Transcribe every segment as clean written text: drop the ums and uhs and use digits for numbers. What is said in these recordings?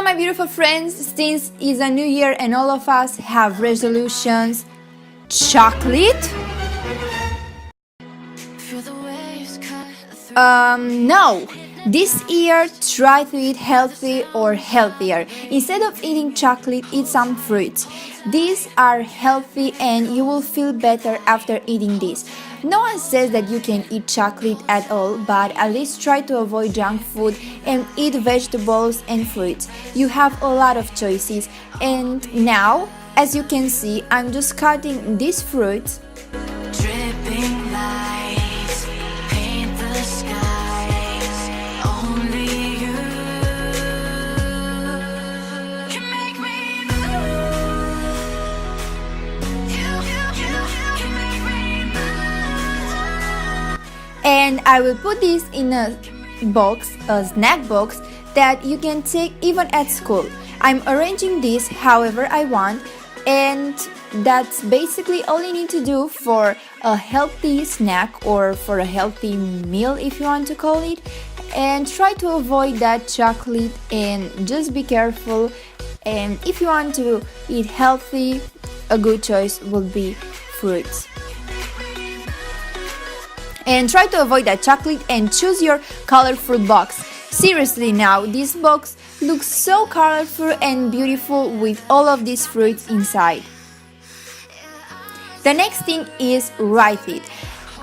my beautiful friends, since it's a new year and all of us have resolutions, chocolate? No! This year, try to eat healthy or healthier. Instead of eating chocolate, eat some fruits. These are healthy and you will feel better after eating this. No one says that you can eat chocolate at all, but at least try to avoid junk food and eat vegetables and fruits. You have a lot of choices. And now, as you can see, I'm just cutting these fruits. Dripping lights paint the skies. Only you can make me move. You can make me move. And I will put this in a box, a snack box that you can take even at school. I'm arranging this however I want, and that's basically all you need to do for a healthy snack or for a healthy meal, if you want to call it. And try to avoid that chocolate and just be careful. And if you want to eat healthy, a good choice would be fruits. And try to avoid that chocolate and choose your colorful box. Seriously now, this box looks so colorful and beautiful with all of these fruits inside. The next thing is write it.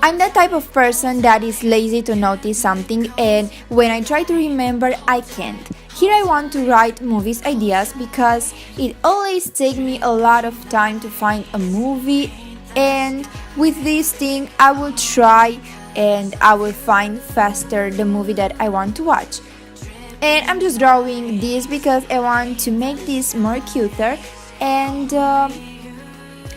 I'm the type of person that is lazy to notice something, and when I try to remember, I can't. Here I want to write movies ideas because it always takes me a lot of time to find a movie, and with this thing I will try and I will find faster the movie that I want to watch. And I'm just drawing this because I want to make this more cuter. And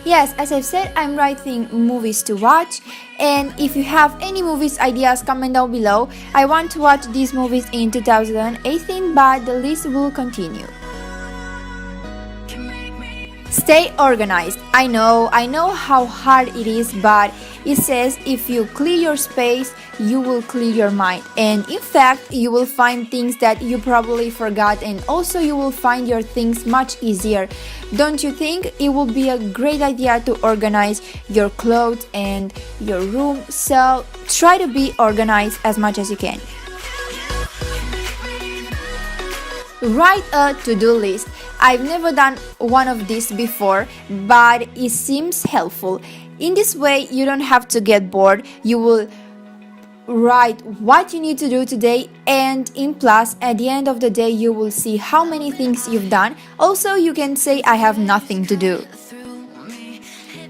yes, as I've said, I'm writing movies to watch. And if you have any movies ideas, comment down below. I want to watch these movies in 2018, but the list will continue. Stay organized. I know how hard it is, but it says if you clear your space, you will clear your mind. And in fact, you will find things that you probably forgot, and also you will find your things much easier. Don't you think it would be a great idea to organize your clothes and your room? So try to be organized as much as you can. Write a to-do list. I've never done one of these before, but it seems helpful. In this way, you don't have to get bored. You will write what you need to do today, and in plus, at the end of the day, you will see how many things you've done. Also, you can say, I have nothing to do.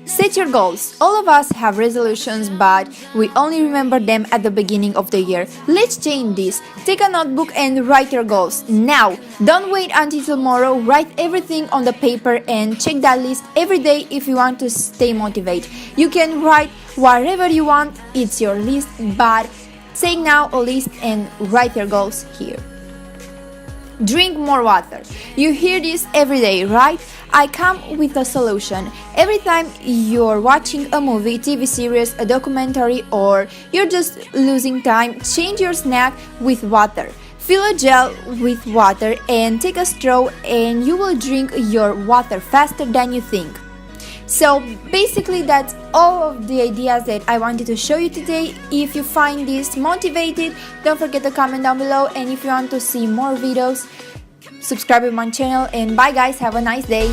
Set your goals. All of us have resolutions, but we only remember them at the beginning of the year. Let's change this. Take a notebook and write your goals now. Don't wait until tomorrow. Write everything on the paper and check that list every day if you want to stay motivated. You can write whatever you want, it's your list, but take now a list and write your goals here. Drink more water. You hear this every day, right? I come with a solution. Every time you're watching a movie, TV series, a documentary, or you're just losing time, change your snack with water. Fill a gel with water and take a straw, and you will drink your water faster than you think. So basically that's all of the ideas that I wanted to show you today. If you find this motivated, don't forget to comment down below, and if you want to see more videos, subscribe to my channel, and bye guys, have a nice day.